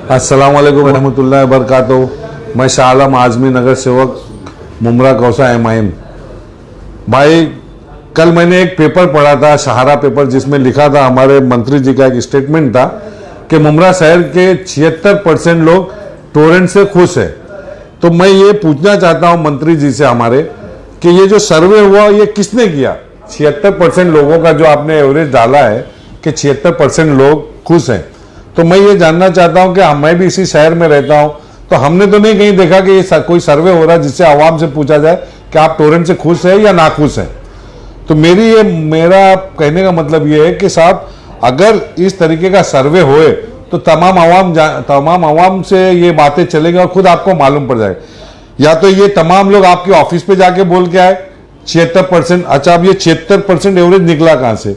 अस्सलाम वालेकुम रहमतुल्लाहि व बरकातहू। मैं शाह आलम आज़मी नगर सेवक मुमरा कौसा MIM। भाई कल मैंने एक पेपर पढ़ा था, सहारा पेपर, जिसमें लिखा था, हमारे मंत्री जी का एक स्टेटमेंट था कि मुमरा शहर के 76% लोग टोरेंट से खुश है। तो मैं ये पूछना चाहता हूँ मंत्री जी से हमारे कि ये जो सर्वे हुआ ये किसने किया? 76% लोगों का जो आपने एवरेज डाला है कि 76% लोग खुश हैं, तो मैं ये जानना चाहता हूं कि मैं भी इसी शहर में रहता हूं, तो हमने तो नहीं कहीं देखा कि ये कोई सर्वे हो रहा है जिससे आवाम से पूछा जाए कि आप टोरेंट से खुश हैं या ना खुश हैं। तो मेरा कहने का मतलब ये है कि साहब, अगर इस तरीके का सर्वे होए तो तमाम आवाम से ये बातें चलेंगी और खुद आपको मालूम पड़ जाएगा। या तो ये तमाम लोग आपके ऑफिस पे जाके बोल के आए 76%। अच्छा, अब ये 76% एवरेज निकला कहां से?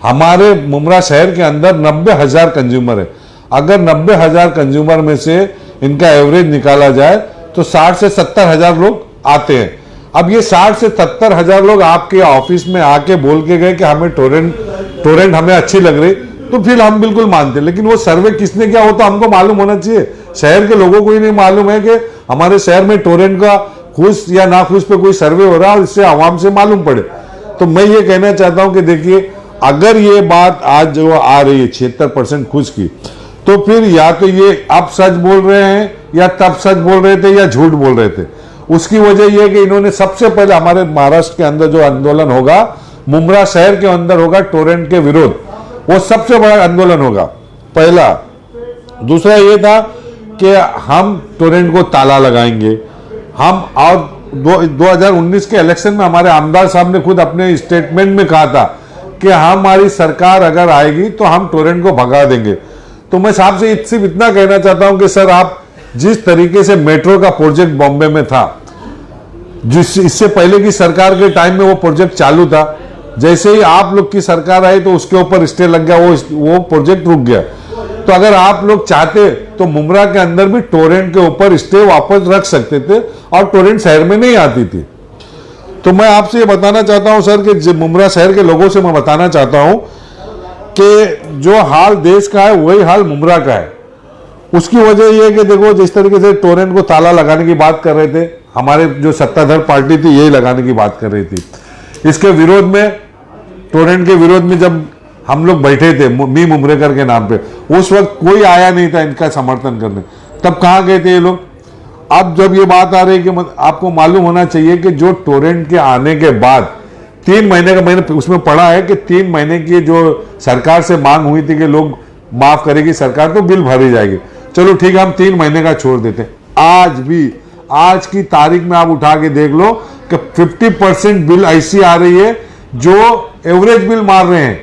हमारे मुमरा शहर के अंदर 90,000 कंज्यूमर है। अगर 90,000 कंज्यूमर में से इनका एवरेज निकाला जाए तो 60 से 70,000 लोग आते हैं। अब ये 60 से 70,000 लोग आपके ऑफिस में आके बोल के गए कि हमें टोरेंट हमें अच्छी लग रही, तो फिर हम बिल्कुल मानते। लेकिन वो सर्वे किसने किया वो तो हमको मालूम होना चाहिए। शहर के लोगों को ही नहीं मालूम है कि हमारे शहर में टोरेंट का खुश या ना खुश पे कोई सर्वे हो रहा है और इससे आवाम से मालूम पड़े। तो मैं ये कहना चाहता हूं कि देखिए, अगर ये बात आज जो आ रही है 76% खुश की, तो फिर या तो ये अब सच बोल रहे हैं या तब सच बोल रहे थे या झूठ बोल रहे थे। उसकी वजह यह है कि इन्होंने सबसे पहले हमारे महाराष्ट्र के अंदर जो आंदोलन होगा, मुमरा शहर के अंदर होगा टोरेंट के विरोध, वो सबसे बड़ा आंदोलन होगा पहला। दूसरा ये था कि हम टोरेंट को ताला लगाएंगे हम। और 2019 के इलेक्शन में हमारे आमदार साहब ने खुद अपने स्टेटमेंट में कहा था कि हमारी सरकार अगर आएगी तो हम टोरेंट को भगा देंगे। तो मैं साहब से सिर्फ इतना कहना चाहता हूं कि सर, आप जिस तरीके से मेट्रो का प्रोजेक्ट बॉम्बे में था, इससे पहले की सरकार के टाइम में वो प्रोजेक्ट चालू था, जैसे ही आप लोग की सरकार आई तो उसके ऊपर स्टे लग गया, वो प्रोजेक्ट रुक गया। तो अगर आप लोग चाहते तो मुमरा के अंदर भी टोरेंट के ऊपर स्टे वापस रख सकते थे और टोरेंट शहर में नहीं आती थी। तो मैं आपसे ये बताना चाहता हूं सर कि मुमरा शहर के लोगों से मैं बताना चाहता हूं कि जो हाल देश का है वही हाल मुमरा का है। उसकी वजह यह है कि देखो, जिस तरीके से टोरेंट को ताला लगाने की बात कर रहे थे, हमारे जो सत्ताधार पार्टी थी यही लगाने की बात कर रही थी। इसके विरोध में, टोरेंट के विरोध में जब हम लोग बैठे थे मी मुमरेकर के नाम पे, उस वक्त कोई आया नहीं था इनका समर्थन करने। तब कहाँ गए थे ये लोग? अब जब ये बात आ रही है कि आपको मालूम होना चाहिए कि जो टोरेंट के आने के बाद 3 महीने का, मैंने उसमें पढ़ा है कि 3 महीने की जो सरकार से मांग हुई थी कि लोग माफ करेगी सरकार तो बिल भरी जाएगी। चलो ठीक है, हम 3 महीने का छोड़ देते हैं। आज भी, आज की तारीख में आप उठा के देख लो कि 50% बिल ऐसी आ रही है जो एवरेज बिल मार रहे हैं।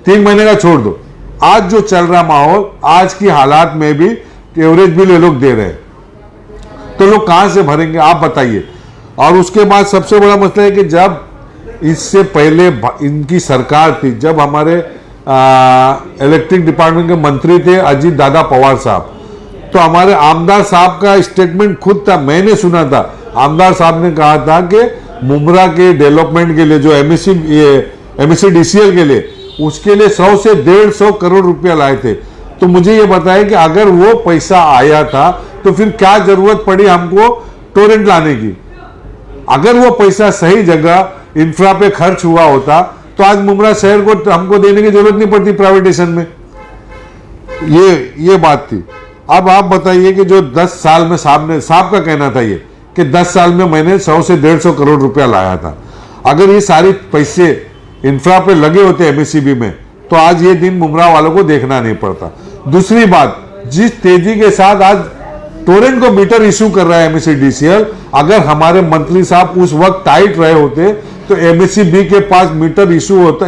3 महीने का छोड़ दो, आज जो चल रहा माहौल, आज की हालात में भी एवरेज बिल ये लोग दे रहे हैं, तो लोग कहां से भरेंगे आप बताइए। और उसके बाद सबसे बड़ा मसला है कि जब इससे पहले इनकी सरकार थी, जब हमारे इलेक्ट्रिक डिपार्टमेंट के मंत्री थे अजीत दादा पवार साहब, तो हमारे आमदार साहब का स्टेटमेंट खुद था, मैंने सुना था। आमदार साहब ने कहा था कि मुमरा के डेवलपमेंट के लिए, जो MECDCL के लिए, उसके लिए 100 से 150 करोड़ रुपया लाए थे। तो मुझे ये बताया कि अगर वो पैसा आया था तो फिर क्या जरूरत पड़ी हमको टोरेंट लाने की? अगर वो पैसा सही जगह इंफ्रा पे खर्च हुआ होता तो आज मुमरा शहर को हमको देने की जरूरत नहीं पड़ती प्राइवेटाइजेशन में। ये बात थी। अब आप बताइए कि जो 10 साल में साहब का कहना था ये कि 10 साल में मैंने 100 से 150 करोड़ रुपया लाया था। अगर ये सारे पैसे इंफ्रा पे लगे होते MSCB में तो आज ये दिन मुमरा वालों को देखना नहीं पड़ता। दूसरी बात, जिस तेजी के साथ आज टोरेंट को मीटर इशू कर रहा है MECDCL, अगर हमारे मंत्री साहब उस वक्त टाइट रहे होते तो MSCB के पास मीटर इशू होता,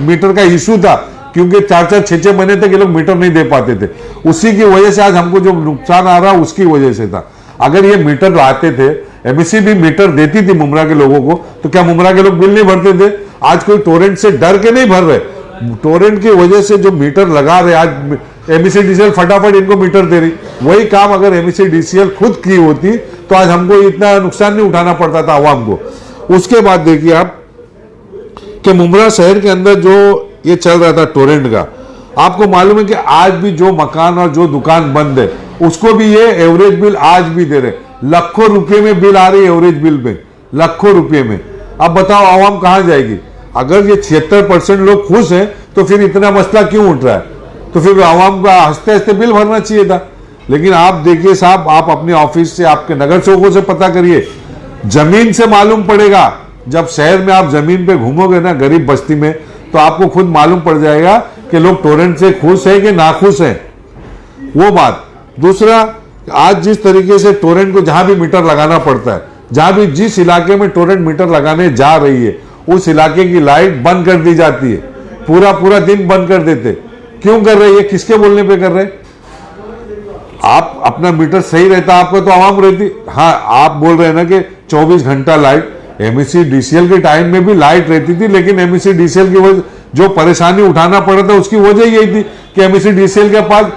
मीटर का इशू था, क्योंकि 4-4, 6-6 महीने तक ये लोग मीटर नहीं दे पाते थे। उसी की वजह से आज हमको जो नुकसान आ रहा है उसकी वजह से था। अगर ये मीटर लाते थे, MSCB मीटर देती थी मुमरा के लोगों को, तो क्या मुमरा के लोग बिल नहीं भरते थे? आज कोई टोरेंट से डर के नहीं भर रहे, टोरेंट की वजह से जो मीटर लगा रहे, आज MECDCL फटाफट इनको मीटर दे रही। वही काम अगर MECDCL खुद की होती तो आज हमको इतना नुकसान नहीं उठाना पड़ता था आवाम को। उसके बाद देखिए आप कि मुमरा शहर के अंदर जो ये चल रहा था टोरेंट का, आपको मालूम है कि आज भी जो मकान और जो दुकान बंद है उसको भी ये एवरेज बिल आज भी दे रहे, लाखों रुपए में बिल आ रही है एवरेज बिल में, लाखों रुपए में। अब बताओ आवाम कहां जाएगी? अगर ये 76% लोग खुश हैं तो फिर इतना मसला क्यों उठ रहा है? तो फिर आवाम का हंसते हंसते बिल भरना चाहिए था। लेकिन आप देखिए साहब, आप अपने ऑफिस से, आपके नगर सेवकों से पता करिए, जमीन से मालूम पड़ेगा। जब शहर में आप जमीन पे घूमोगे ना, गरीब बस्ती में, तो आपको खुद मालूम पड़ जाएगा कि लोग टोरेंट से खुश हैं कि नाखुश हैं, वो बात। दूसरा, आज जिस तरीके से टोरेंट को जहां भी मीटर लगाना पड़ता है, जहां भी जिस इलाके में टोरेंट मीटर लगाने जा रही है उस इलाके की लाइट बंद कर दी जाती है, पूरा पूरा दिन बंद कर देते। क्यों कर रहे हैं? किसके बोलने पे कर रहे हैं? आप अपना मीटर सही रहता आपका तो आवाम रहती। हाँ, आप बोल रहे हैं ना कि 24 घंटा लाइट, एमईसी डीसीएल के टाइम में भी लाइट रहती थी, लेकिन एमईसी डीसीएल की वजह जो परेशानी उठाना पड़ा था उसकी वजह यही थी कि एमईसी डीसीएल के पास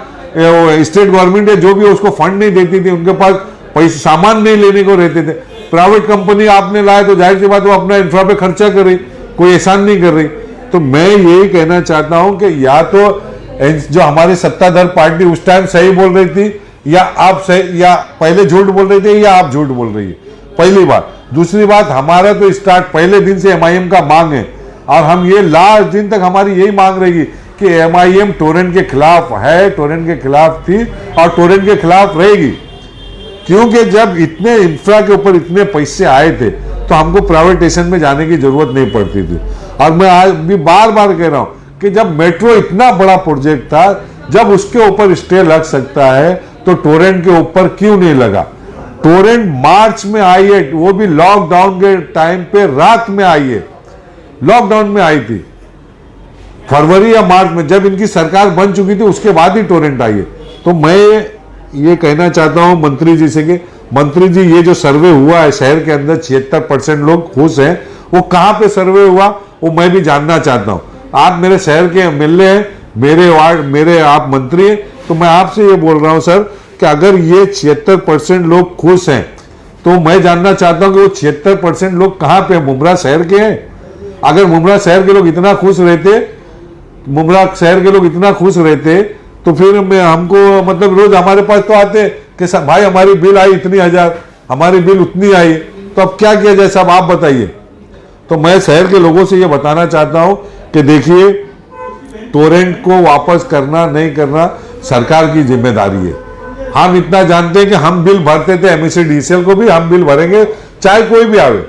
स्टेट गवर्नमेंट है जो भी उसको फंड नहीं देती थी, उनके पास पैसे सामान नहीं लेने को रहते थे। प्राइवेट कंपनी आपने लाया तो जाहिर सी बात वो अपना इंफ्रा पे खर्चा कर रही, कोई एहसान नहीं कर रही। तो मैं यही कहना चाहता हूं कि या तो जो हमारी सत्ताधार पार्टी उस टाइम सही बोल रही थी, या आप सही, या पहले झूठ बोल रहे थे, या आप झूठ बोल रही है, पहली बात। दूसरी बात, हमारा तो स्टार्ट पहले दिन से एमआईएम का मांग है और हम ये लास्ट दिन तक हमारी यही मांग रहेगी कि एमआईएम टोरेंट के खिलाफ है, टोरेंट के खिलाफ थी और टोरेंट के खिलाफ रहेगी। क्योंकि जब इतने इंफ्रा के ऊपर इतने पैसे आए थे तो हमको प्राइवेटाइजेशन में जाने की जरूरत नहीं पड़ती थी। और मैं आज भी बार बार कह रहा हूं कि जब मेट्रो इतना बड़ा प्रोजेक्ट था, जब उसके ऊपर स्टे लग सकता है तो टोरेंट के ऊपर क्यों नहीं लगा? टोरेंट मार्च में आई है, वो भी लॉकडाउन के टाइम पे रात में आई है, लॉकडाउन में आई थी, फरवरी या मार्च में, जब इनकी सरकार बन चुकी थी उसके बाद ही टोरेंट आई है। तो मैं ये कहना चाहता हूं मंत्री जी से कि मंत्री जी, ये जो सर्वे हुआ है शहर के अंदर 76% लोग खुश हैं, वो कहां पे सर्वे हुआ वो मैं भी जानना चाहता हूं। आप मेरे शहर के एमएलए हैं, मेरे वार्ड, मेरे आप मंत्री हैं, तो मैं आपसे ये बोल रहा हूं सर कि अगर ये 76% लोग खुश हैं तो मैं जानना चाहता हूं कि वो 76% लोग कहां पे, मुमरा शहर के हैं? अगर मुमरा शहर के लोग इतना खुश रहते, मुमरा शहर के लोग इतना खुश रहते तो फिर हमको मतलब रोज हमारे पास तो आते कि भाई हमारी बिल आई इतनी हजार, हमारी बिल उतनी आई, तो अब क्या किया जाए साहब आप बताइए। तो मैं शहर के लोगों से ये बताना चाहता हूं कि देखिए, टोरेंट को वापस करना नहीं करना सरकार की जिम्मेदारी है। हम इतना जानते हैं कि हम बिल भरते थे, एमईसी डीसीएल को भी हम बिल भरेंगे, चाहे कोई भी आवे,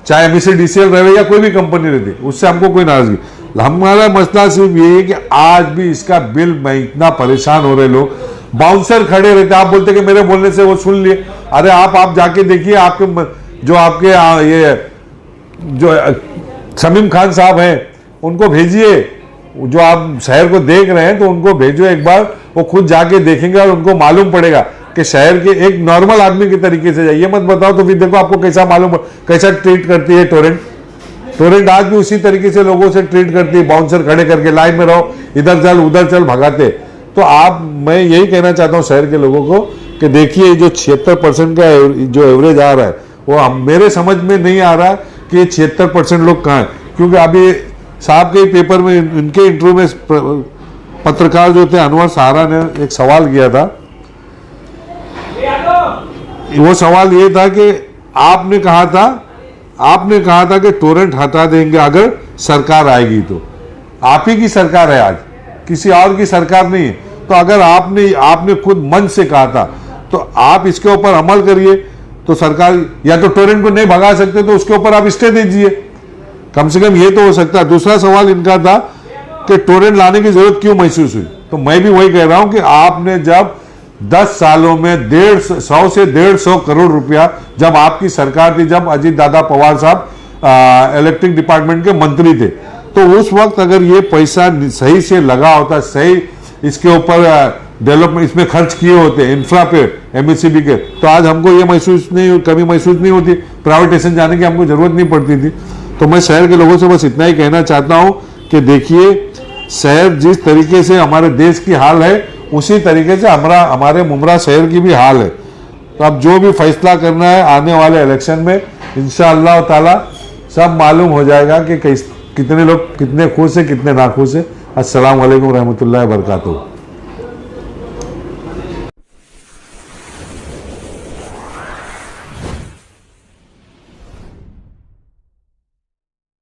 चाहे एमईसी डीसीएल रहे या कोई भी कंपनी रहती, उससे हमको कोई नाराजगी। हमारा मसला सिर्फ ये है कि आज भी इसका बिल में इतना परेशान हो रहे लोग, बाउंसर खड़े रहते, आप बोलते कि मेरे बोलने से वो सुन लिए। अरे आप जाके देखिए, आपके जो आपके ये जो शमीम खान साहब हैं उनको भेजिए, जो आप शहर को देख रहे हैं तो उनको भेजो एक बार, वो खुद जाके देखेंगे और उनको मालूम पड़ेगा कि शहर के एक नॉर्मल आदमी के तरीके से जाइए, मत बताओ तो फिर देखो आपको कैसा मालूम, कैसा ट्रीट करती है टोरेंट। टोरेंट आज भी उसी तरीके से लोगों से ट्रीट करती है, बाउंसर खड़े करके लाइन में रहो, इधर चल उधर चल भगाते। तो मैं यही कहना चाहता हूं शहर के लोगों को कि देखिए, जो 76% का जो एवरेज आ रहा है वो मेरे समझ में नहीं आ रहा कि 76% लोग कहाँ हैं। क्योंकि अभी साहब के पेपर में, इनके इंटरव्यू में पत्रकार जो थे अनवर सहारा ने एक सवाल किया था, वो सवाल ये था कि आपने कहा था कि टोरेंट हटा देंगे अगर सरकार आएगी, तो आप ही की सरकार है आज, किसी और की सरकार नहीं है। तो अगर आपने खुद मन से कहा था तो आप इसके ऊपर अमल करिए। तो सरकार या तो टोरेंट को नहीं भगा सकते तो उसके ऊपर आप स्टे दीजिए, कम से कम ये तो हो सकता है। दूसरा सवाल इनका था कि टोरेंट लाने की जरूरत क्यों महसूस हुई, तो मैं भी वही कह रहा हूं कि आपने जब 10 सालों में 100 से 150 करोड़ रुपया, जब आपकी सरकार थी, जब अजीत दादा पवार साहब इलेक्ट्रिक डिपार्टमेंट के मंत्री थे, तो उस वक्त अगर ये पैसा सही से लगा होता, सही इसके ऊपर डेवलपमेंट इसमें खर्च किए होते, इंफ्रा पे, एमएससीबी के, तो आज हमको ये कमी महसूस नहीं होती, प्राइवेटाइजेशन जाने की हमको जरूरत नहीं पड़ती थी। तो मैं शहर के लोगों से बस इतना ही कहना चाहता हूं कि देखिए, शहर जिस तरीके से हमारे देश की हाल है उसी तरीके से हमारे मुमरा शहर की भी हाल है। तो अब जो भी फैसला करना है आने वाले इलेक्शन में इंशाअल्लाह ताला सब मालूम हो जाएगा कि कितने लोग कितने खुश है, कितने नाखुश है। अस्सलाम वालेकुम रहमतुल्लाहि व बरकातुहू।